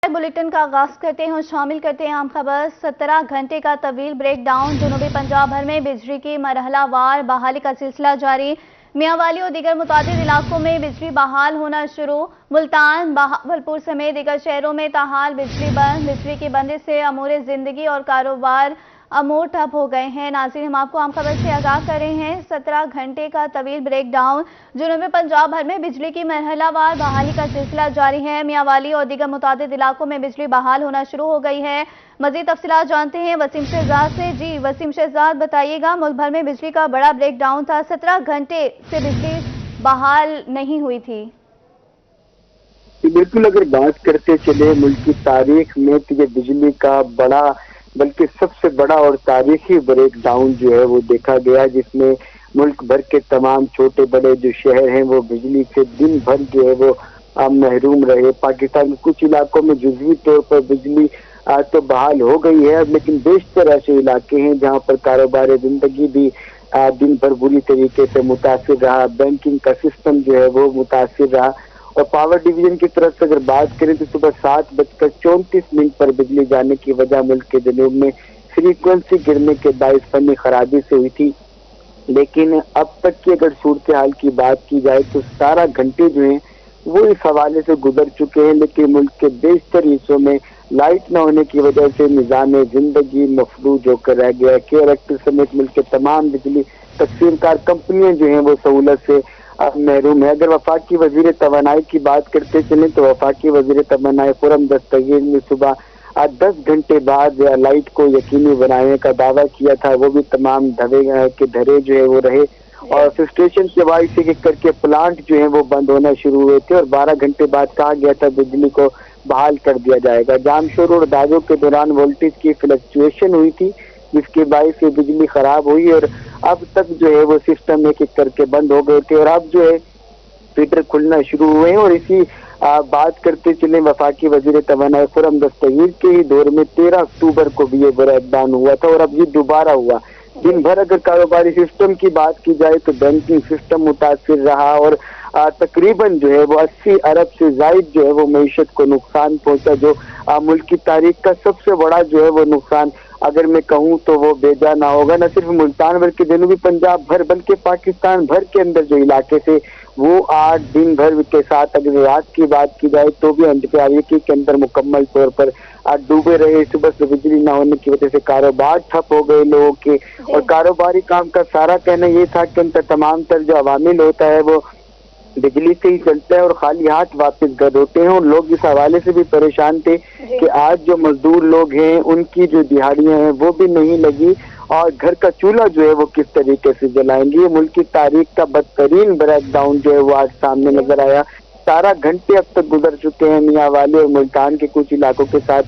Bulletin का आगाज करते हैं और शामिल करते हैं अहम खबर। 17 घंटे का तवील ब्रेक डाउन। जनूबी पंजाब भर में बिजली की मरहलावार बहाली का सिलसिला जारी। मियांवाली और दीगर मुतादिद इलाकों में बिजली बहाल होना शुरू। मुल्तान, बहावलपुर समेत दीगर शहरों में ताहाल बिजली बंद। बिजली की बंदिश से अमूर जिंदगी और कारोबार अमूर ठप हो गए हैं। नाज़रीन, हम आपको आम खबर से आगाह कर रहे हैं। 17 घंटे का तवील ब्रेक डाउन। जनूबी पंजाब भर में बिजली की मरहलावार बहाली का सिलसिला जारी है। मियांवाली और दीगर मुतादिद इलाकों में बिजली बहाल होना शुरू हो गई है। मजीद तफसीलात जानते हैं वसीम शहजाद से। जी वसीम शहजाद, बताइएगा, मुल्क भर में बिजली का बड़ा ब्रेक डाउन था, 17 घंटे से बिजली बहाल नहीं हुई थी। बिल्कुल, अगर बात करते चले मुल्क की तारीख में तो ये बिजली का बड़ा बल्कि सबसे बड़ा और तारीखी ब्रेक डाउन जो है वो देखा गया, जिसमें मुल्क भर के तमाम छोटे बड़े जो शहर हैं वो बिजली से दिन भर जो है वो महरूम रहे। पाकिस्तान के कुछ इलाकों में जुज़वी तौर पर बिजली तो बहाल हो गई है, लेकिन बेशतर ऐसे इलाके हैं जहां पर कारोबार जिंदगी भी दिन भर बुरी तरीके से मुतासिर रहा। बैंकिंग का सिस्टम जो है वो मुतासिर रहा। और पावर डिवीजन की तरफ से अगर बात करें तो सुबह 7:34 पर बिजली जाने की वजह मुल्क के जनूब में फ्रीक्वेंसी गिरने के बायस फनी खराबी से हुई थी। लेकिन अब तक की अगर सूरत हाल की बात की जाए तो 17 घंटे जो हैं वो इस हवाले से गुजर चुके हैं, लेकिन मुल्क के बेशतर हिस्सों में लाइट न होने की वजह से निज़ाम जिंदगी मफलूज होकर रह गया है। के समेत मुल्क के तमाम बिजली तकसीमकार कंपनियां जो हैं वो सहूलत से महरूम है। अगर वफाकी वजीर तवानाई की बात करते चले तो वफाकी वजीर तवानाई खुर्रम दस्तगीर ने सुबह 10 घंटे बाद लाइट को यकीनी बनाने का दावा किया था। वो भी तमाम धरे जो है वो रहे और फ्रस्ट्रेशन के बायस एक करके प्लांट जो है वो बंद होना शुरू हुए थे और 12 घंटे बाद कहा गया था बिजली को बहाल कर दिया जाएगा। जाम शोर और दादों के दौरान वोल्टेज की फ्लक्चुएशन हुई थी, जिसके बायस से बिजली खराब हुई और अब तक जो है वो सिस्टम एक करके बंद हो गए थे और अब जो है फीडर खुलना शुरू हुए हैं। और इसी बात करते चले वफाकी वजीर तवानाई खुर्रम दस्तगीर के ही दौर में 13 अक्टूबर को भी ये ब्रेक डाउन हुआ था और अब ये दोबारा हुआ। दिन भर अगर कारोबारी सिस्टम की बात की जाए तो बैंकिंग सिस्टम मुतासिर रहा और तकरीबन जो है वो 80 अरब से जायद जो है वो मईशत को नुकसान पहुंचा, जो मुल्क की तारीख का सबसे बड़ा जो है वो नुकसान अगर मैं कहूँ तो वो बेजा ना होगा। न सिर्फ मुल्तान बल्कि जनूबी पंजाब भर बल्कि पाकिस्तान भर के अंदर जो इलाके थे वो 8 दिन भर के साथ अगर रात की बात की जाए तो भी अंधकारी के अंदर मुकम्मल तौर पर डूबे रहे। सुबह से बिजली न होने की वजह से कारोबार ठप हो गए लोगों के और कारोबारी काम का सारा कहना ये था कि उनका तमाम तर जो अवामिल होता है वो बिजली से ही चलता है और खाली हाथ वापस घर होते हैं। और लोग इस हवाले से भी परेशान थे कि आज जो मजदूर लोग हैं उनकी जो दिहाड़ियां हैं वो भी नहीं लगी और घर का चूल्हा जो है वो किस तरीके से जलाएंगे। मुल्क की तारीख का बदतरीन ब्रेक डाउन जो है वो आज सामने नजर आया। 17 घंटे अब तक गुजर चुके हैं। मियांवाली और मुल्तान के कुछ इलाकों के साथ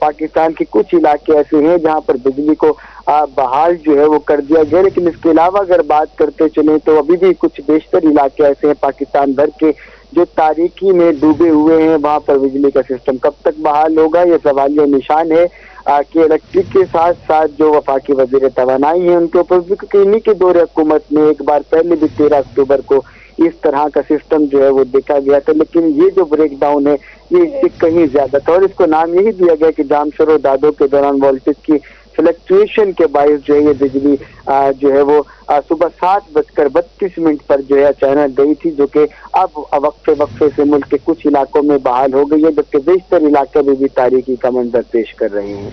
पाकिस्तान के कुछ इलाके ऐसे हैं जहां पर बिजली को बहाल जो है वो कर दिया गया। लेकिन इसके अलावा अगर बात करते चले तो अभी भी कुछ बेशतर इलाके ऐसे हैं पाकिस्तान भर के जो तारीकी में डूबे हुए हैं। वहां पर बिजली का सिस्टम कब तक बहाल होगा ये सवालिया निशान है कि इलेक्ट्रिक के साथ साथ जो वफाकी वजीर तवानाई है उनके ऊपर भी इन्हीं के दौरे हुकूमत में एक बार पहले भी 13 अक्टूबर को इस तरह का सिस्टम जो है वो देखा गया था। लेकिन ये जो ब्रेक डाउन है ये इससे कहीं ज्यादा था और इसको नाम यही दिया गया कि जामशोर और दादों के दौरान वोल्टेज की फ्लक्चुएशन के बायस जो है ये बिजली जो है वो सुबह 7:32 पर जो है अचानक गई थी, जो कि अब वक्फे से मुल्क के कुछ इलाकों में बहाल हो गई है, जबकि बेशतर इलाके में भी तारीकी का मंजर पेश कर रहे हैं।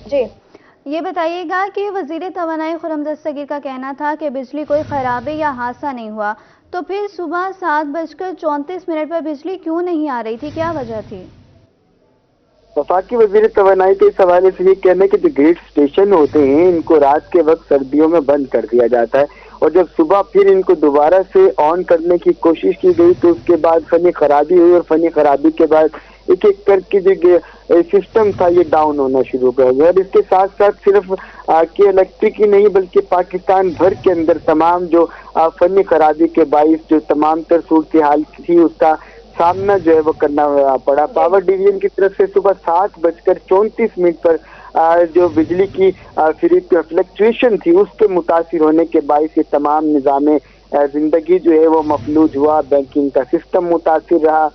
जी, ये बताइएगा कि वजीर तवानाई खुर्रम दस्तगीर का कहना था कि बिजली कोई खराबी या हादसा नहीं हुआ, तो फिर सुबह 7:34 पर बिजली क्यों नहीं आ रही थी, क्या वजह थी? वफाकी वजीर तवानाई के इस हवाले से ये कहना है कि जो ग्रिड स्टेशन होते हैं इनको रात के वक्त सर्दियों में बंद कर दिया जाता है और जब सुबह फिर इनको दोबारा से ऑन करने की कोशिश की गई तो उसके बाद फनी खराबी हुई और फनी खराबी के बाद एक एक करके जो सिस्टम था ये डाउन होना शुरू कर गया। और इसके साथ साथ सिर्फ के इलेक्ट्रिक ही नहीं बल्कि पाकिस्तान भर के अंदर तमाम जो फनी खराबी के बायस जो तमाम तर सूरत हाल थी उसका सामना जो है वो करना पड़ा। पावर डिवीजन की तरफ से सुबह 7:34 पर जो बिजली की फ्लक्चुएशन थी उसके मुतासिर होने के बायस ये तमाम निज़ाम जिंदगी जो है वो मफलूज हुआ। बैंकिंग का सिस्टम मुतासिर रहा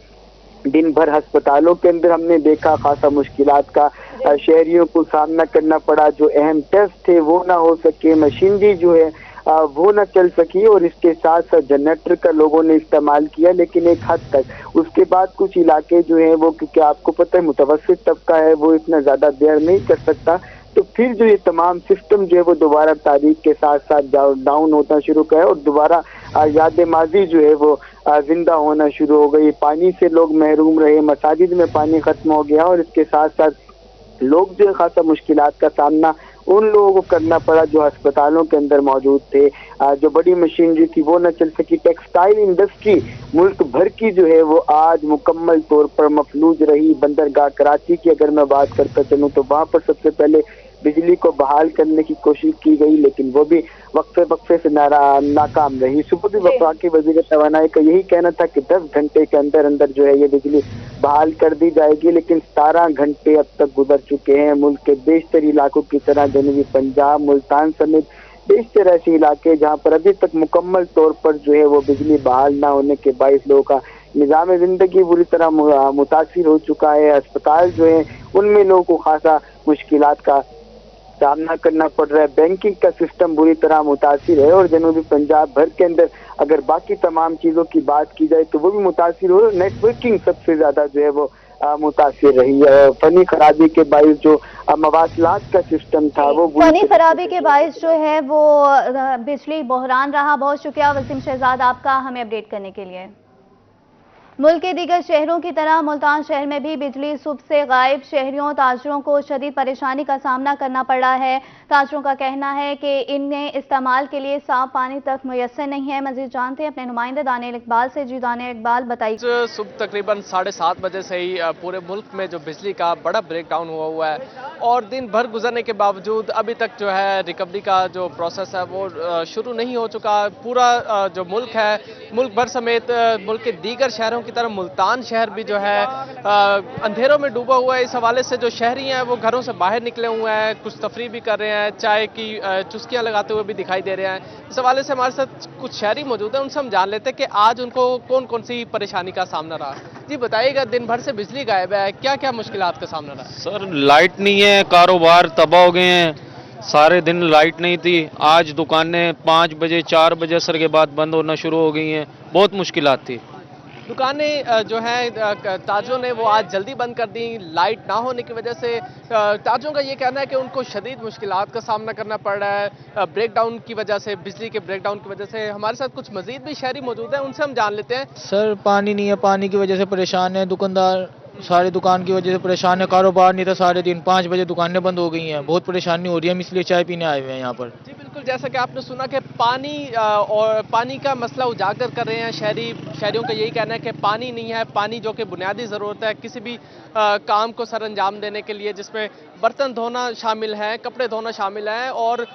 दिन भर अस्पतालों के अंदर हमने देखा खासा मुश्किलात का शहरियों को सामना करना पड़ा। जो अहम टेस्ट थे वो ना हो सके, मशीनरी जो है वो न चल सकी, और इसके साथ साथ जनरेटर का लोगों ने इस्तेमाल किया, लेकिन एक हद तक। उसके बाद कुछ इलाके जो हैं वो, क्योंकि आपको पता है मुतवस्सित तबका है, वो इतना ज्यादा बेयर नहीं कर सकता, तो फिर जो ये तमाम सिस्टम जो है वो दोबारा तारीख के साथ साथ डाउन होना शुरू किया और दोबारा याद माजी जो है वो जिंदा होना शुरू हो गई। पानी से लोग महरूम रहे, मसाजिद में पानी खत्म हो गया, और इसके साथ साथ लोग जो है खासा मुश्किलात का सामना उन लोगों को करना पड़ा जो अस्पतालों के अंदर मौजूद थे। जो बड़ी मशीनरी थी वो न चल सकी। टेक्सटाइल इंडस्ट्री मुल्क भर की जो है वो आज मुकम्मल तौर पर मफलूज रही। बंदरगाह कराची की अगर मैं बात करता चलूँ तो वहाँ पर सबसे पहले बिजली को बहाल करने की कोशिश की गई, लेकिन वो भी वक्फे से नाकाम रही। सुबह भी वफाकी वज़ीर तवानाई का यही कहना था कि 10 घंटे के अंदर अंदर जो है ये बिजली बहाल कर दी जाएगी, लेकिन 17 घंटे अब तक गुजर चुके हैं। मुल्क के बेशतर इलाकों की तरह जनूबी पंजाब, मुल्तान समेत बेशतर ऐसे इलाके जहाँ पर अभी तक मुकम्मल तौर पर जो है वो बिजली बहाल ना होने के बाइस लोगों का निज़ाम ज़िंदगी बुरी तरह मुतासिर हो चुका है। अस्पताल जो है उनमें लोगों को खासा मुश्किलात का सामना करना पड़ रहा है। बैंकिंग का सिस्टम बुरी तरह मुतासिर है, और जनूबी पंजाब भर के अंदर अगर बाकी तमाम चीज़ों की बात की जाए तो वो भी मुतासिर हो। नेटवर्किंग सबसे ज़्यादा जो है वो मुतासिर रही है। फनी खराबी के बाइस जो मवासलात का सिस्टम था वो फनी खराबी के बाइस जो है वो बिजली बहरान रहा। बहुत शुक्रिया वसीम शहजाद आपका हमें अपडेट करने के लिए। मुल्क के दीगर शहरों की तरह मुल्तान शहर में भी बिजली सुबह से गायब। शहरियों ताजरों को शदीद परेशानी का सामना करना पड़ रहा है। ताजरों का कहना है कि इन्हें इस्तेमाल के लिए साफ पानी तक मुयस्सर नहीं है। मजीद जानते हैं अपने नुमाइंदे दानियल इकबाल से। जी दानियल इकबाल बताइए। सुबह तकरीबन 7:30 बजे से ही पूरे मुल्क में जो बिजली का बड़ा ब्रेकडाउन हुआ है, और दिन भर गुजरने के बावजूद अभी तक जो है रिकवरी का जो प्रोसेस है वो शुरू नहीं हो चुका। पूरा जो मुल्क है, मुल्क भर समेत मुल्क के दीगर शहरों की तरह मुल्तान शहर भी जो है अंधेरों में डूबा हुआ है। इस हवाले से जो शहरी हैं वो घरों से बाहर निकले हुए हैं, कुछ तफरी भी कर रहे हैं, चाय की चुस्कियां लगाते हुए भी दिखाई दे रहे हैं। इस हवाले से हमारे साथ कुछ शहरी मौजूद हैं, उनसे हम जान लेते हैं कि आज उनको कौन कौन सी परेशानी का सामना रहा। जी बताइएगा, दिन भर से बिजली गायब है, क्या क्या मुश्किलात का सामना रहा? सर लाइट नहीं है, कारोबार तबाह हो गए हैं। सारे दिन लाइट नहीं थी, आज दुकानें 5 बजे 4 बजे असर के बाद बंद होना शुरू हो गई हैं। बहुत मुश्किलात थी। दुकानें जो है ताजरों ने वो आज जल्दी बंद कर दी लाइट ना होने की वजह से। ताजरों का ये कहना है कि उनको शदीद मुश्किलात का सामना करना पड़ रहा है ब्रेकडाउन की वजह से, बिजली के ब्रेकडाउन की वजह से। हमारे साथ कुछ मजीद भी शहरी मौजूद हैं, उनसे हम जान लेते हैं। सर पानी नहीं है, पानी की वजह से परेशान है। दुकानदार सारे दुकान की वजह से परेशान है। कारोबार नहीं था सारे दिन, 5 बजे दुकानें बंद हो गई हैं। बहुत परेशानी हो रही है, हम इसलिए चाय पीने आए हुए हैं यहाँ पर। जी बिल्कुल, जैसा कि आपने सुना कि पानी और पानी का मसला उजागर कर रहे हैं शहरियों का यही कहना है कि पानी नहीं है। पानी जो कि बुनियादी ज़रूरत है किसी भी काम को सर अंजाम देने के लिए, जिसमें बर्तन धोना शामिल है, कपड़े धोना शामिल है, और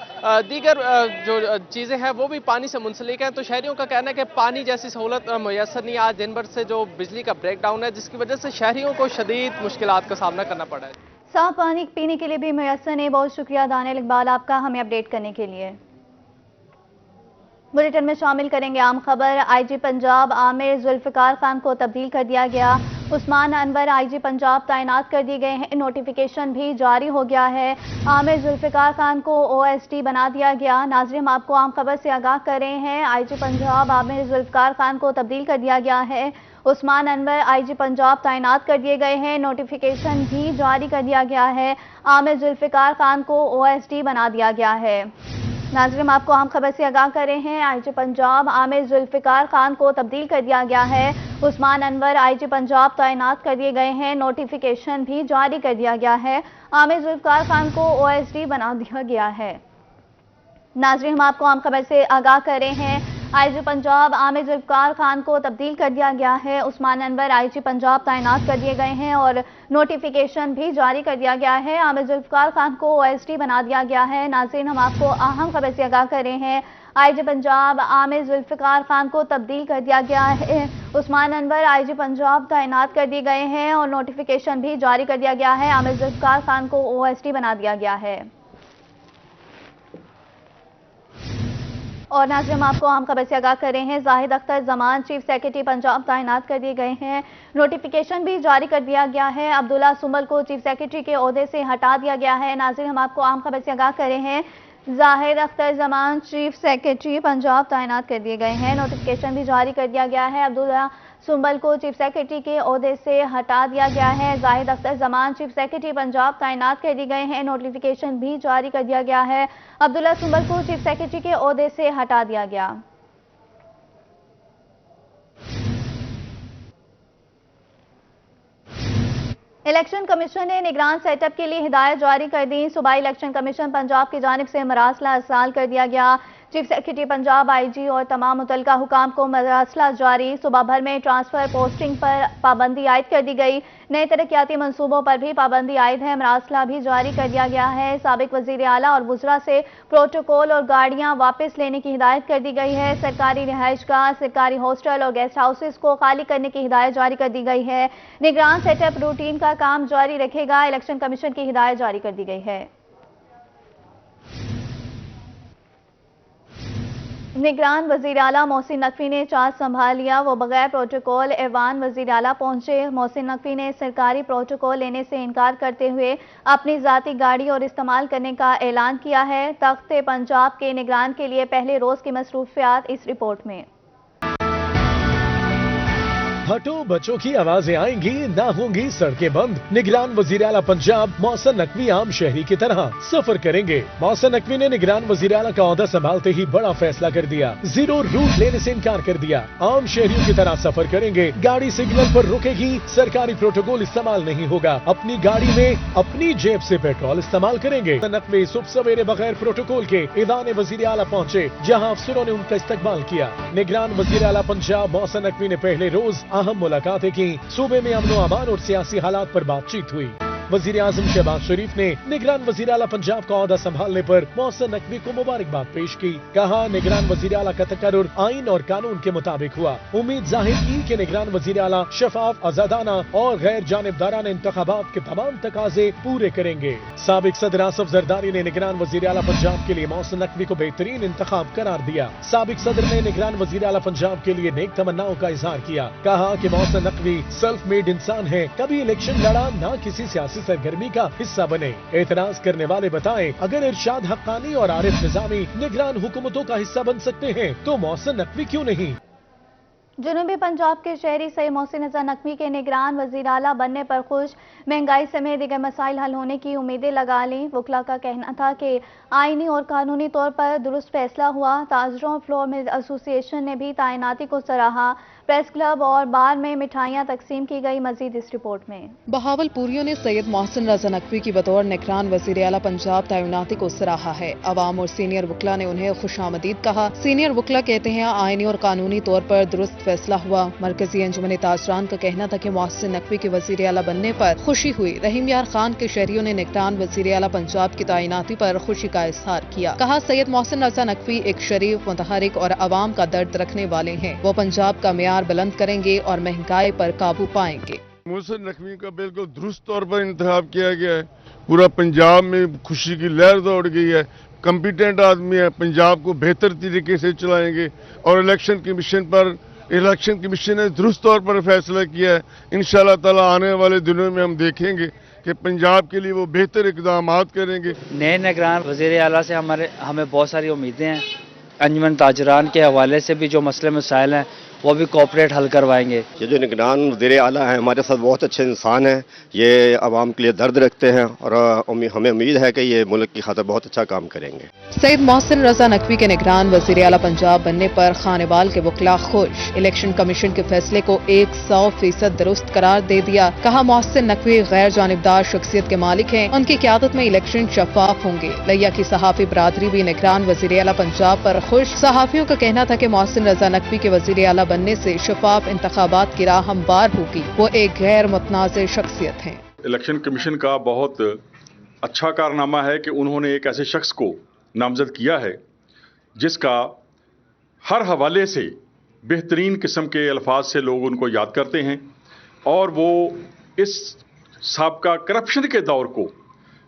दीगर जो चीज़ें हैं वो भी पानी से मुंसलिक हैं। तो शहरियों का कहना है कि पानी जैसी सहूलत मुयसर नहीं। आज दिन भर से जो बिजली का ब्रेकडाउन है, जिसकी वजह से शहरियों को शदीद मुश्किलात का सामना करना पड़ा है। साफ पानी पीने के लिए भी मुयस्सर नहीं। बहुत शुक्रिया दानियल इकबाल आपका हमें अपडेट करने के लिए। बुलेटिन में शामिल करेंगे आम खबर। आईजी पंजाब आमिर जुल्फिकार खान को तब्दील कर दिया गया। उस्मान अनवर आईजी पंजाब तैनात कर दिए गए हैं। नोटिफिकेशन भी जारी हो गया है। आमिर जुल्फिकार खान को ओएसडी बना दिया गया। नाज़रीन, हम आपको आम खबर से आगाह कर रहे हैं। आईजी पंजाब आमिर जुल्फिकार खान को तब्दील कर दिया गया है। उस्मान अनवर आईजी पंजाब तैनात कर दिए गए हैं। नोटिफिकेशन भी जारी कर दिया गया है। आमिर जुल्फिकार खान को ओएसडी बना दिया गया है। नाज़रीन, हम आपको आम खबर से आगाह कर रहे हैं। आईजी पंजाब आमिर जुल्फिकार खान को तब्दील कर दिया गया है। उस्मान अनवर आईजी पंजाब तैनात कर दिए गए हैं। नोटिफिकेशन भी जारी कर दिया गया है। आमिर जुल्फिकार खान को ओएसडी बना दिया गया है। नाज़रीन, हम आपको आम खबर से आगाह कर रहे हैं। आईजी पंजाब आमिर जुल्फिकार खान को तब्दील कर दिया गया है। उस्मान अनवर आईजी पंजाब तैनात कर दिए गए हैं और नोटिफिकेशन भी जारी कर दिया गया है। आमिर जुल्फिकार खान को ओएसडी बना दिया गया है। नाज़रीन, हम आपको अहम खबर से आगाह कर रहे हैं। आईजी पंजाब आमिर जुल्फिकार खान को तब्दील कर दिया गया है। उस्मान अनवर आईजी पंजाब तैनात कर दिए गए हैं और नोटिफिकेशन भी जारी कर दिया गया है। आमिर जुल्फिकार खान को ओएसडी बना दिया गया है। اور ناظرین ہم آپ کو اہم خبر سے آگاہ کر رہے ہیں، زاہد اختر زمان چیف سیکرٹری پنجاب تعینات کر دیے گئے ہیں، نوٹیفیکیشن بھی جاری کر دیا گیا ہے، عبداللہ سنبل کو چیف سیکرٹری کے عہدے سے ہٹا دیا گیا ہے۔ ناظرین ہم آپ کو اہم خبر سے آگاہ کر رہے ہیں، زاہد اختر زمان چیف سیکرٹری پنجاب تعینات کر دیے گئے ہیں، نوٹیفیکیشن بھی جاری کر دیا گیا ہے، عبداللہ سنبل کو چیف سیکرٹری کے عہدے سے ہٹا دیا گیا ہے، زاہد اختر زمان چیف سیکرٹری پنجاب تعینات کر دی گئے ہیں، نوٹیفیکیشن بھی جاری کر دیا گیا ہے، عبداللہ سنبل کو چیف سیکرٹری کے عہدے سے ہٹا دیا گیا۔ الیکشن کمیشن نے نگران سیٹ اپ کے لیے ہدایت جاری کر دی، صوبائی الیکشن کمیشن پنجاب کی جانب سے مراسلہ ارسال کر دیا گیا، چیف سیکرٹری پنجاب آئی جی اور تمام متعلقہ حکام کو مراسلہ جاری، صوبہ بھر میں ٹرانسفر پوسٹنگ پر پابندی عائد کر دی گئی، نئے ترقیاتی منصوبوں پر بھی پابندی عائد ہے، مراسلہ بھی جاری کر دیا گیا ہے، سابق وزیر اعلیٰ اور وزراء سے پروٹوکول اور گاڑیاں واپس لینے کی ہدایت کر دی گئی ہے، سرکاری رہائش گاہ، سرکاری ہاسٹل اور گیسٹ ہاؤسز کو خالی کرنے کی ہدایت جاری کر دی گئی ہے، نگران سیٹ اپ روٹین کا کام جاری رکھے گا، الیکشن کمیشن کی ہدایت جاری کر دی گئی ہے۔ نگران وزیر اعلیٰ محسن نقوی نے چارج سنبھال لیا، وہ بغیر پروٹوکول ایوان وزیر اعلیٰ پہنچے، محسن نقوی نے سرکاری پروٹوکول لینے سے انکار کرتے ہوئے اپنی ذاتی گاڑی اور استعمال کرنے کا اعلان کیا ہے، تخت پنجاب کے نگران کے لیے پہلے روز کی مصروفیات اس رپورٹ میں۔ ہٹو بچوں کی آوازیں آئیں گی، نہ ہوں گی سڑکیں بند، نگران وزیر اعلیٰ پنجاب محسن نقوی عام شہری کی طرح سفر کریں گے۔ محسن نقوی نے نگران وزیر اعلیٰ کا عہدہ سنبھالتے ہی بڑا فیصلہ کر دیا، زیرو روٹ لینے سے انکار کر دیا، عام شہریوں کی طرح سفر کریں گے، گاڑی سگنل پر رکے گی، سرکاری پروٹوکول استعمال نہیں ہوگا، اپنی گاڑی میں اپنی جیب سے پیٹرول استعمال کریں گے۔ نقوی صبح سویرے بغیر پروٹوکول کے ایوان وزیر اعلیٰ پہنچے، جہاں افسروں نے ان کا استقبال کیا۔ نگران وزیر اعلیٰ پنجاب محسن نقوی نے پہلے روز اہم ملاقاتیں کی، صوبے میں امن و امان اور سیاسی حالات پر بات چیت ہوئی۔ وزیر اعظم شہباز شریف نے نگران وزیر اعلیٰ پنجاب کا عہدہ سنبھالنے پر محسن نقوی کو مبارکباد پیش کی، کہا نگران وزیر اعلیٰ کا تقرر آئین اور قانون کے مطابق ہوا، امید ظاہر کی کہ نگران وزیر اعلیٰ شفاف، آزادانہ اور غیر جانبدارانہ انتخابات کے تمام تقاضے پورے کریں گے۔ سابق صدر آصف زرداری نے نگران وزیر اعلیٰ پنجاب کے لیے محسن نقوی کو بہترین انتخاب قرار دیا۔ سابق صدر نے نگران وزیر اعلیٰ پنجاب کے لیے نیک تمناؤں کا اظہار کیا، کہا کہ محسن نقوی سیلف میڈ انسان ہے، کبھی الیکشن لڑا، نہ کسی سیاسی سرگرمی کا حصہ بنے۔ اعتراض کرنے والے بتائیں اگر ارشاد حقانی اور عارف نظامی نگران حکومتوں کا حصہ بن سکتے ہیں تو محسن نقوی کیوں نہیں؟ جنوبی پنجاب کے شہری سید محسن رضا نقوی کے نگران وزیر اعلیٰ بننے پر خوش، مہنگائی سمیت دیگر مسائل حل ہونے کی امیدیں لگا لیں، وکلاء کا کہنا تھا کہ آئینی اور قانونی طور پر درست فیصلہ ہوا، تاجروں فلور مل ایسوسی ایشن نے بھی تعیناتی کو سراہا، پریس کلب اور بار میں مٹھائیاں تقسیم کی گئی، مزید اس رپورٹ میں۔ بہاول پوریوں نے سید محسن رضا نقوی کی بطور نگران وزیر اعلیٰ پنجاب تعیناتی کو سراہا ہے، عوام اور سینئر وکلاء نے انہیں خوش آمدید کہا۔ سینئر وکلاء کہتے ہیں آئینی اور قانونی طور پر درست فیصلہ ہوا، مرکزی انجمن تاجران کا کہنا تھا کہ محسن نقوی کے وزیر اعلیٰ بننے پر خوشی ہوئی، رحیم یار خان کے شہریوں نے نگران وزیر اعلیٰ پنجاب کی تعیناتی پر خوشی کا اظہار کیا، کہا سید محسن رضا نقوی ایک شریف، متحرک اور عوام کا درد رکھنے والے ہیں، وہ پنجاب کا معیار بلند کریں گے اور مہنگائی پر قابو پائیں گے۔ محسن نقوی کا بالکل درست طور پر انتخاب کیا گیا ہے، پورا پنجاب میں خوشی کی لہر دوڑ گئی ہے، کمپیٹنٹ آدمی ہے، پنجاب کو بہتر طریقے سے چلائیں گے، اور الیکشن کمیشن نے درست طور پر فیصلہ کیا ہے، انشاءاللہ تعالی آنے والے دنوں میں ہم دیکھیں گے کہ پنجاب کے لیے وہ بہتر اقدامات کریں گے۔ نئے نگران وزیر اعلیٰ سے ہمیں بہت ساری امیدیں ہیں، انجمن تاجران کے حوالے سے بھی جو مسئلے مسائل ہیں وہ بھی کوآپریٹ حل کروائیں گے۔ یہ جو نگران وزیر اعلیٰ ہیں ہمارے ساتھ بہت اچھے انسان ہیں، یہ عوام کے لیے درد رکھتے ہیں اور ہمیں امید ہے کہ یہ ملک کی خاطر بہت اچھا کام کریں گے۔ سید محسن رضا نقوی کے نگران وزیر اعلیٰ پنجاب بننے پر خانوال کے وکلاء خوش، الیکشن کمیشن کے فیصلے کو 100% درست قرار دے دیا، کہا محسن نقوی غیر جانبدار شخصیت کے مالک ہیں، ان کی قیادت میں الیکشن شفاف ہوں گے۔ لیا کی صحافی برادری بھی نگران وزیر اعلیٰ پنجاب پر خوش، صحافیوں کا کہنا تھا کہ محسن رضا نقوی کے وزیر اعلیٰ بننے سے شفاف انتخابات کی راہ ہموار ہوگی، وہ ایک غیر متنازع شخصیت ہیں۔ الیکشن کمیشن کا بہت اچھا کارنامہ ہے کہ انہوں نے ایک ایسے شخص کو نامزد کیا ہے جس کا ہر حوالے سے بہترین قسم کے الفاظ سے لوگ ان کو یاد کرتے ہیں، اور وہ اس سابقہ کرپشن کے دور کو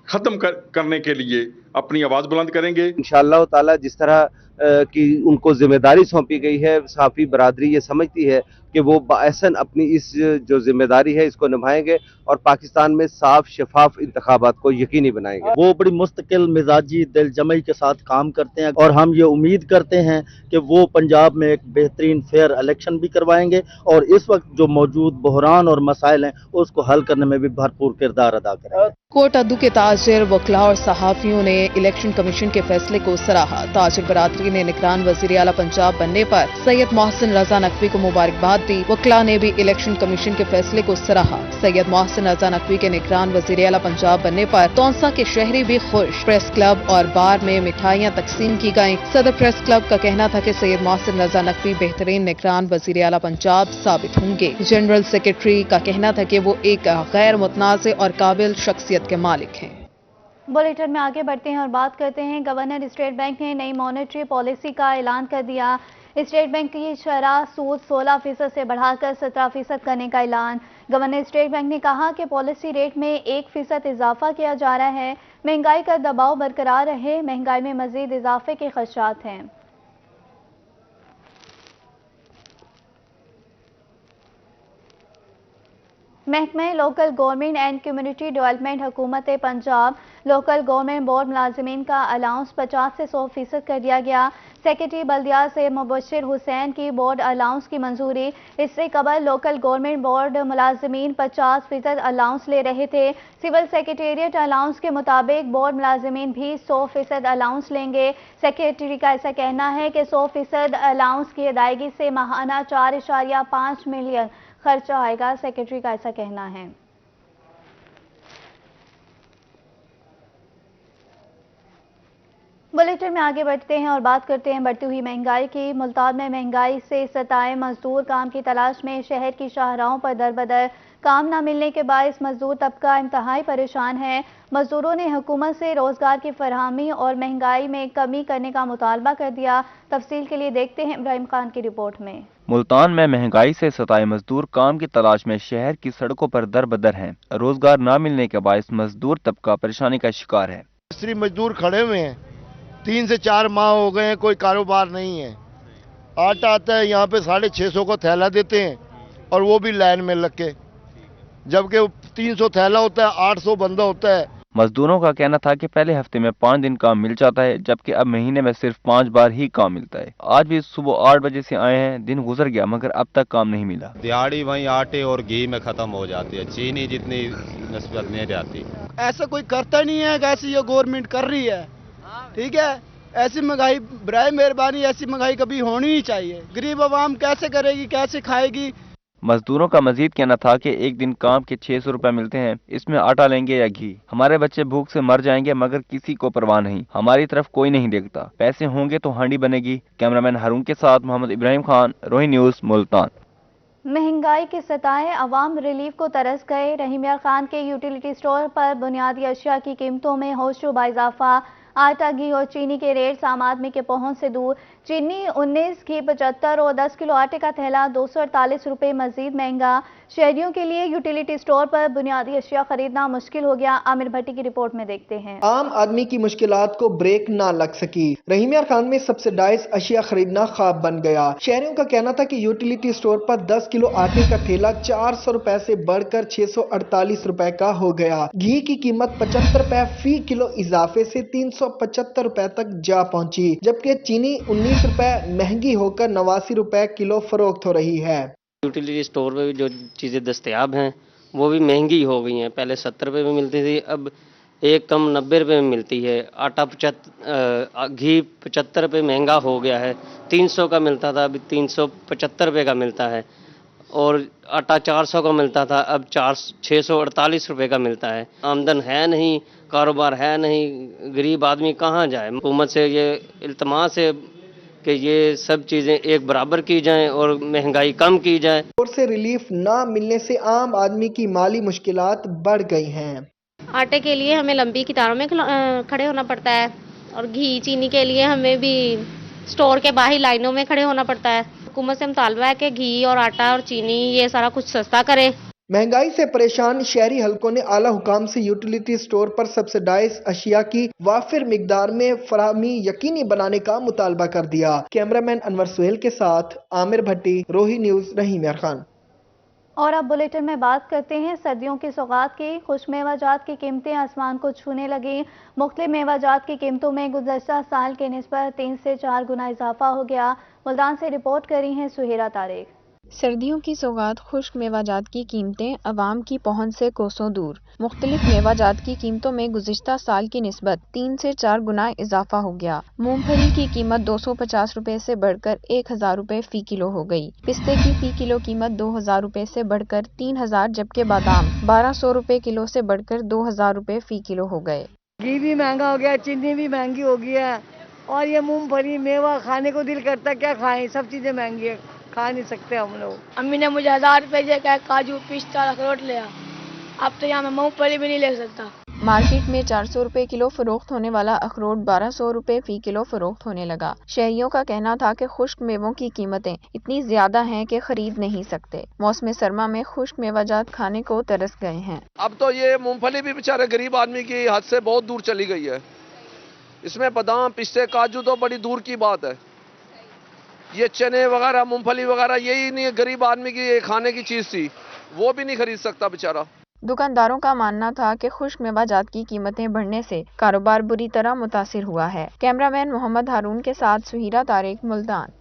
ختم کرنے کے لیے अपनी आवाज़ बुलंद करेंगे। इंशाअल्लाह ताला जिस तरह की उनको जिम्मेदारी सौंपी गई है, सहाफ़ी बरादरी ये समझती है कि वो बाअसन अपनी इस जो जिम्मेदारी है इसको निभाएंगे और पाकिस्तान में साफ शफाफ इंतखाबात को यकीनी बनाएंगे। वो बड़ी मुस्तकिल मिजाजी दिल जमई के साथ काम करते हैं और हम ये उम्मीद करते हैं कि वो पंजाब में एक बेहतरीन फेयर इलेक्शन भी करवाएंगे और इस वक्त जो मौजूद बहरान और मसाइल हैं उसको हल करने में भी भरपूर किरदार अदा करेंगे। कोट अद्दू के ताजिर, वकला और सहाफियों ने इलेक्शन कमीशन के फैसले को सराहा। ताजिर बरादरी ने निगरान वज़ीर आला पंजाब बनने पर सैयद मोहसिन रजा नकवी को मुबारकबाद दी। वकला ने भी इलेक्शन कमीशन के फैसले को सराहा। सैयद मोहसिन रजा नकवी के निगरान वज़ीर आला पंजाब बनने पर तौंसा के शहरी भी खुश। प्रेस क्लब और बार में मिठाइयाँ तकसीम की गयी। सदर प्रेस क्लब का कहना था कि सैयद मोहसिन रजा नकवी बेहतरीन निगरान वज़ीर आला पंजाब साबित होंगे। जनरल सेक्रेटरी का कहना था कि वो एक गैर मुतनाज़ और काबिल शख्सियत के मालिक हैं। बुलेटिन में आगे बढ़ते हैं और बात करते हैं। गवर्नर स्टेट बैंक ने नई मॉनेटरी पॉलिसी का ऐलान कर दिया। स्टेट बैंक की शरह सूद 16% से बढ़ाकर 17% करने का ऐलान। गवर्नर स्टेट बैंक ने कहा कि पॉलिसी रेट में 1% इजाफा किया जा रहा है। महंगाई का दबाव बरकरार रहे, महंगाई में मजीद इजाफे के खदशात हैं। महकमे local government and community development हुकूमत पंजाब लोकल गवर्नमेंट बोर्ड मुलाजिमीन का अलाउंस 50 से 100% कर दिया गया। सेक्रेटरी बल्दिया से मुबशिर हुसैन की बोर्ड अलाउंस की मंजूरी। इससे कबल लोकल गवर्नमेंट बोर्ड मुलाजिमीन 50% अलाउंस ले रहे थे। सिविल सेक्रेटेरिएट अलाउंस के मुताबिक बोर्ड मुलाजिमीन भी 100% अलाउंस लेंगे। सेक्रेटरी का ऐसा कहना है कि 100% अलाउंस की अदायगी से माहाना 4.5 मिलियन खर्चा आएगा। सेक्रेटरी का ऐसा कहना है। बुलेटिन में आगे बढ़ते हैं और बात करते हैं बढ़ती हुई महंगाई की। मुल्तान में महंगाई से सताए मजदूर काम की तलाश में शहर की शाहराहों पर दरबदर। काम न मिलने के बायस मजदूर तबका इंतहाई परेशान है। मजदूरों ने हुकूमत से रोजगार की फरहमी और महंगाई में कमी करने का मुतालबा कर दिया। तफसील के लिए देखते हैं इब्राहिम खान की रिपोर्ट में। मुल्तान में महंगाई से सताए मजदूर काम की तलाश में शहर की सड़कों पर दरबदर हैं। रोजगार न मिलने के बायस मजदूर तबका परेशानी का शिकार है। मिस्त्री मजदूर खड़े हुए हैं, 3 से 4 माह हो गए हैं, कोई कारोबार नहीं है। आटा आता है यहाँ पे 650 को थैला देते हैं और वो भी लाइन में लग के, जबकि 300 थैला होता है, 800 बंदा होता है। मजदूरों का कहना था कि पहले हफ्ते में 5 दिन काम मिल जाता है, जबकि अब महीने में सिर्फ 5 बार ही काम मिलता है। आज भी सुबह 8 बजे से आए हैं, दिन गुजर गया मगर अब तक काम नहीं मिला। दिहाड़ी वहीं आटे और घी में खत्म हो जाती है, चीनी जितनी निस्बत नहीं जाती। ऐसा कोई करता नहीं है, ऐसी ये गवर्नमेंट कर रही है। ठीक है, ऐसी महंगाई बराए मेहरबानी ऐसी महंगाई कभी होनी ही चाहिए। गरीब आवाम कैसे करेगी, कैसे खाएगी। मजदूरों का मजीद कहना था कि एक दिन काम के 600 रुपए मिलते हैं, इसमें आटा लेंगे या घी। हमारे बच्चे भूख से मर जाएंगे मगर किसी को परवाह नहीं, हमारी तरफ कोई नहीं देखता। पैसे होंगे तो हांडी बनेगी। कैमरामैन हारून के साथ मोहम्मद इब्राहिम खान, रोहिणी न्यूज़, मुल्तान। महंगाई के सताए अवाम रिलीफ को तरस गए। रहीम यार खान के यूटिलिटी स्टोर पर बुनियादी अशिया की कीमतों में होशरुबा इजाफा। आटा, घी और चीनी के रेट आम आदमी के पहुंच से दूर। चीनी 19, घी 75 और 10 किलो आटे का थैला 248 रुपये मजीद महंगा। शहरियों के लिए यूटिलिटी स्टोर पर बुनियादी अशिया खरीदना मुश्किल हो गया। आमिर भट्टी की रिपोर्ट में देखते हैं। आम आदमी की मुश्किलात को ब्रेक ना लग सकी। रहीम यार खान में सब्सिडाइज अशिया खरीदना ख्वाब बन गया। शहरियों का कहना था कि यूटिलिटी स्टोर पर 10 किलो आटे का थैला 400 रुपए से बढ़कर 648 रुपए का हो गया। घी की कीमत 75 रुपए फी किलो इजाफे से 375 रुपए तक जा पहुंची, जबकि चीनी 19 रुपए महंगी होकर 89 रुपए किलो फरोख्त हो रही है। यूटिलिटी स्टोर पे जो चीज़ें दस्तयाब हैं वो भी महंगी हो गई हैं। पहले 70 रुपये में मिलती थी, अब एक कम 90 रुपये में मिलती है। आटा घी 75 रुपये महंगा हो गया है। 300 का मिलता था, अभी 375 रुपये का मिलता है। और आटा 400 का मिलता था, अब 648 रुपये का मिलता है। आमदन है नहीं, कारोबार है नहीं, गरीब आदमी कहाँ जाए। हुकूमत से ये इल्तमास है कि ये सब चीज़ें एक बराबर की जाएं और महंगाई कम की जाए। और से रिलीफ ना मिलने से आम आदमी की माली मुश्किलात बढ़ गई हैं। आटे के लिए हमें लंबी कतारों में खड़े होना पड़ता है और घी चीनी के लिए हमें भी स्टोर के बाहर लाइनों में खड़े होना पड़ता है। हुकूमत से मुतालबा है कि घी और आटा और चीनी ये सारा कुछ सस्ता करे। महंगाई से परेशान शहरी हलकों ने आला हुकाम से यूटिलिटी स्टोर पर सब्सिडाइज अशिया की वाफिर मिकदार में फराहमी यकीनी बनाने का मुतालबा कर दिया। कैमरामैन अनवर सुहेल के साथ आमिर भट्टी, रोही न्यूज, रहीम यार खान। और अब बुलेटिन में बात करते हैं सर्दियों की सौगात की। खुश मेवाजात की कीमतें आसमान को छूने लगी। मुख्तलिफ मेवाजात की कीमतों में गुज़श्ता साल के निस्बत 3 से 4 गुना इजाफा हो गया। मुल्तान से रिपोर्ट करी हैं सुहेरा तारिक। सर्दियों की सौगात खुश्क मेवाजात की कीमतें अवाम की पहुंच से कोसों दूर। मुख्तलिफ मेवाजात की कीमतों में गुज़िश्ता साल की निस्बत 3 से 4 गुना इजाफा हो गया। मूंगफली की कीमत 250 रुपए से बढ़कर 1000 रुपए फी किलो हो गई। पिस्ते की फी किलो कीमत 2000 रुपए से बढ़कर 3000, जबकि बादाम 1200 रुपए किलो से बढ़कर 2000 रुपए फी किलो हो गए। घी भी महंगा हो गया, चीनी भी महंगी हो गई है, और ये मूंगफली मेवा खाने को दिल करता, क्या खाएं, सब चीजें महंगी है, खा नहीं सकते हम लोग। अम्मी ने मुझे 1000 रुपए दिया, क्या काजू पिस्ता अखरोट लिया, अब तो यहाँ मैं मूंगफली भी नहीं ले सकता। मार्केट में 400 रुपए किलो फरोख्त होने वाला अखरोट 1200 रुपए फी किलो फरोख्त होने लगा। शहरियों का कहना था कि खुश्क मेवों की कीमतें इतनी ज्यादा हैं कि खरीद नहीं सकते। मौसम सरमा में खुश्क मेवाजात खाने को तरस गए हैं। अब तो ये मूंगफली भी बेचारे गरीब आदमी की हद से बहुत दूर चली गई है। इसमें बादाम पिस्ते काजू तो बड़ी दूर की बात है। ये चने वगैरह मूंगफली वगैरह यही नहीं गरीब आदमी की खाने की चीज थी, वो भी नहीं खरीद सकता बेचारा। दुकानदारों का मानना था कि खुश्क मेवाजात की कीमतें बढ़ने से कारोबार बुरी तरह मुतासिर हुआ है। कैमरामैन मोहम्मद हारून के साथ सुहीरा तारिक, मुल्तान।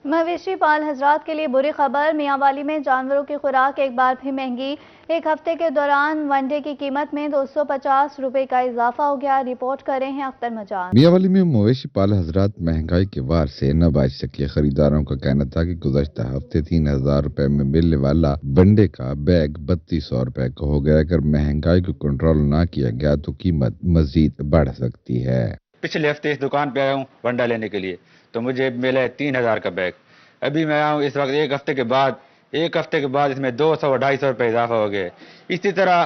मवेशी पाल हजरात के लिए बुरी खबर। मियांवाली में जानवरों की खुराक एक बार भी महंगी। एक हफ्ते के दौरान वनडे की कीमत में 250 रुपए का इजाफा हो गया। रिपोर्ट करें हैं अख्तर मजान। मियांवाली में मवेशी पाल हजरात महंगाई के वार से न बच सके। खरीदारों का कहना था कि गुज़श्ता हफ्ते 3000 रुपए में मिलने वाला बंडे का बैग 3200 रुपए का हो गया। अगर महंगाई को कंट्रोल न किया गया तो कीमत मजीद बढ़ सकती है। पिछले हफ्ते इस दुकान पे आया हूँ बंडा लेने के लिए, तो मुझे मिला है 3000 का बैग। अभी मैं आया हूँ इस वक्त एक हफ्ते के बाद इसमें 200-250 रुपए इजाफा हो गए। इसी तरह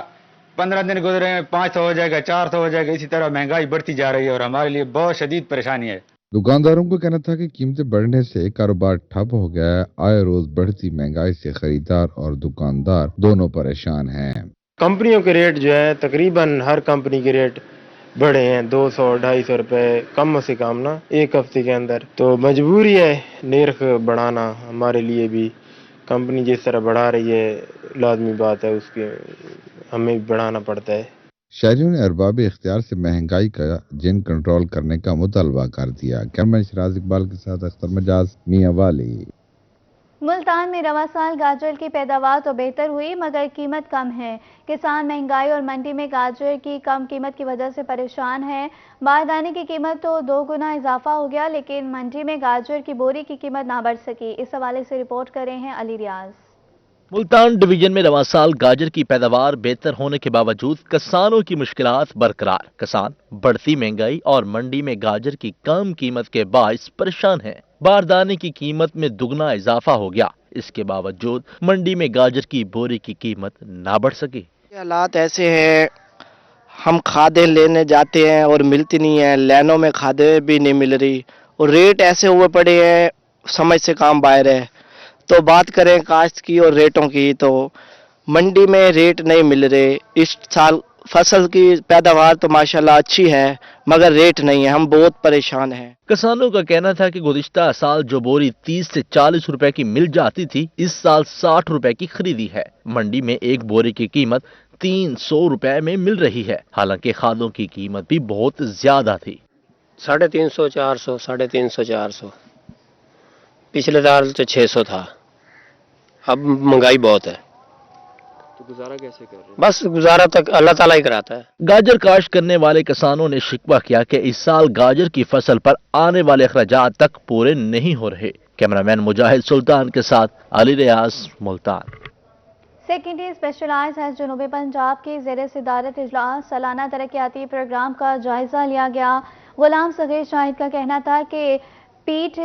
15 दिन गुजरे हैं, 500 हो जाएगा, 400 हो जाएगा। इसी तरह महंगाई बढ़ती जा रही है और हमारे लिए बहुत शदीद परेशानी है। दुकानदारों को कहना था कि कीमतें बढ़ने से कारोबार ठप हो गया है। आए रोज बढ़ती महंगाई से खरीदार और दुकानदार दोनों परेशान हैं। कंपनियों के रेट जो है तकरीबन हर कंपनी के रेट बढ़े हैं 200-250 रुपए कम से कम ना एक हफ्ते के अंदर। तो मजबूरी है निर्ख बढ़ाना, हमारे लिए भी। कंपनी जिस तरह बढ़ा रही है लाजमी बात है उसके हमें भी बढ़ाना पड़ता है। शहरियों ने अरबाब इख्तियार से महंगाई का जिन कंट्रोल करने का मुतालबा कर दिया। कैमरामैन शराज इकबाल के साथ अख्तर मजाज, मियांवाली। मुल्तान में रवा साल गाजर की पैदावार तो बेहतर हुई मगर कीमत कम है। किसान महंगाई और मंडी में गाजर की कम कीमत की वजह से परेशान है। बारदाने की कीमत तो 2 गुना इजाफा हो गया, लेकिन मंडी में गाजर की बोरी की कीमत ना बढ़ सकी। इस हवाले से रिपोर्ट करें हैं अली रियाज। मुल्तान डिवीजन में रवा साल गाजर की पैदावार बेहतर होने के बावजूद किसानों की मुश्किलात बरकरार। किसान बढ़ती महंगाई और मंडी में गाजर की कम कीमत के बायस परेशान हैं। बारदाने की कीमत में दुगना इजाफा हो गया, इसके बावजूद मंडी में गाजर की बोरी की कीमत ना बढ़ सकी। हालात ऐसे हैं, हम खादें लेने जाते हैं और मिलती नहीं है, लाइनों में खादें भी नहीं मिल रही और रेट ऐसे हुए पड़े हैं समझ से काम बाहर है। तो बात करें काश्त की और रेटों की तो मंडी में रेट नहीं मिल रहे। इस साल फसल की पैदावार तो माशाल्लाह अच्छी है मगर रेट नहीं है, हम बहुत परेशान हैं। किसानों का कहना था कि गुज़िश्ता साल जो बोरी 30 से 40 रुपए की मिल जाती थी, इस साल 60 रुपए की खरीदी है। मंडी में एक बोरी की कीमत 300 रुपए में मिल रही है, हालांकि खादों की कीमत भी बहुत ज्यादा थी। 350-400, 350-400, पिछले साल तो 600 था। अब महंगाई बहुत है तो गुजारा कैसे कर रहे हैं? बस गुजारा तक अल्लाह ताला ही कराता है। गाजर काश्त करने वाले किसानों ने शिकवा किया कि इस साल गाजर की फसल पर आने वाले अखराजात तक पूरे नहीं हो रहे। कैमरामैन मुजाहिद सुल्तान के साथ Ali Riaz, Multan. Secondary specialize health जनूबी पंजाब की ज़ेर सदारत इजलास सालाना तरक्याती प्रोग्राम का जायजा लिया गया। गुलाम सगीर शाहिद का कहना था कि पेट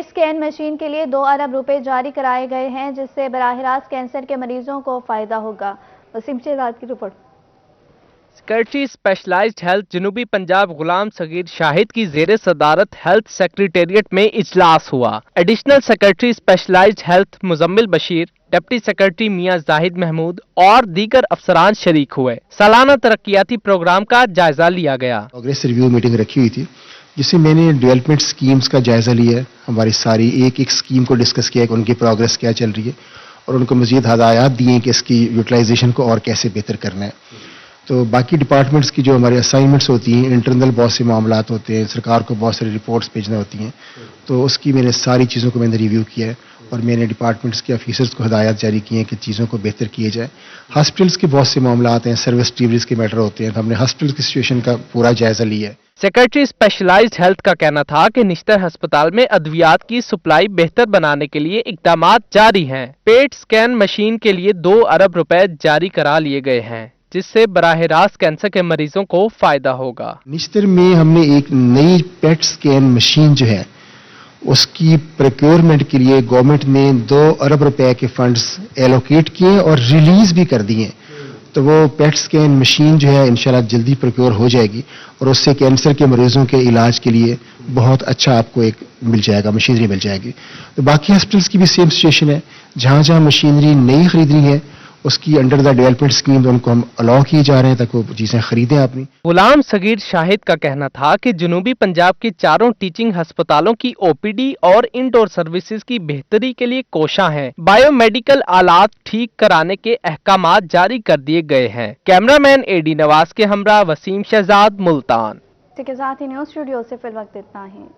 स्कैन मशीन के लिए 2 अरब रुपए जारी कराए गए हैं, जिससे बराह रास्त कैंसर के मरीजों को फायदा होगा। वसीम शहजाद की रिपोर्ट। सेक्रेटरी स्पेशलाइज्ड हेल्थ जनूबी पंजाब गुलाम सगीर शाहिद की ज़ेर सदारत हेल्थ सेक्रेटेरिएट में इजलास हुआ। Additional secretary specialized health Muzammil Bashir, deputy secretary Mian Zahid Mahmood और दीगर अफसरान शरीक हुए। सालाना तरक्याती प्रोग्राम का जायजा लिया गया। प्रोग्रेस रिव्यू मीटिंग रखी हुई थी जिसमें मैंने डेवलपमेंट स्कीम्स का जायजा लिया है। हमारी सारी एक एक स्कीम को डिस्कस किया है कि उनकी प्रोग्रेस क्या चल रही है और उनको मजीद हदायत दिए हैं कि इसकी यूटिलाइजेशन को और कैसे बेहतर करना है। तो बाकी डिपार्टमेंट्स की जो हमारी असाइनमेंट्स होती हैं, इंटरनल बहुत से मामलात होते हैं, सरकार को बहुत सारी रिपोर्ट्स भेजना होती हैं, तो उसकी मैंने सारी चीज़ों को मैंने रिव्यू किया है और मैंने डिपार्टमेंट्स के ऑफिसर्स को हदायत जारी की हैं कि चीज़ों को बेहतर किए जाए। हॉस्पिटल्स के बहुत से मामलात हैं, सर्विस डिलीवरीज के मैटर होते हैं, तो हमने हॉस्पिटल की सिचुएशन का पूरा जायजा लिया है। सेक्रेटरी स्पेशलाइज्ड हेल्थ का कहना था कि निश्तर अस्पताल में अद्वियात की सप्लाई बेहतर बनाने के लिए इकदामात जारी हैं। पेट स्कैन मशीन के लिए 2 अरब रुपए जारी करा लिए गए हैं, जिससे बराह रास्त कैंसर के मरीजों को फायदा होगा। निश्तर में हमने एक नई पेट स्कैन मशीन जो है उसकी प्रोक्योरमेंट के लिए गवर्नमेंट ने 2 अरब रुपए के फंड्स एलोकेट किए और रिलीज भी कर दिए। तो वो पेट स्कैन मशीन जो है इंशाल्लाह जल्दी प्रोक्योर हो जाएगी और उससे कैंसर के मरीजों के इलाज के लिए बहुत अच्छा आपको एक मिल जाएगा, मशीनरी मिल जाएगी। तो बाकी हॉस्पिटल्स की भी सेम सिचुएशन है, जहाँ जहाँ मशीनरी नई खरीदनी है उसकी अंडर द डेवलपमेंट स्कीम उनको हम अलाउ किए जा रहे हैं ताकि वो चीजें खरीदें अपनी। गुलाम सगीर शाहिद का कहना था कि जनूबी पंजाब के 4 टीचिंग अस्पतालों की ओपीडी और इंडोर सर्विसेज की बेहतरी के लिए कोशां हैं। बायोमेडिकल आलात ठीक कराने के अहकामात जारी कर दिए गए हैं। कैमरामैन एडी नवाज के हमरा वसीम शहजाद, मुल्तान। इसके साथ ही न्यूज स्टूडियो से फिल वक्त इतना ही।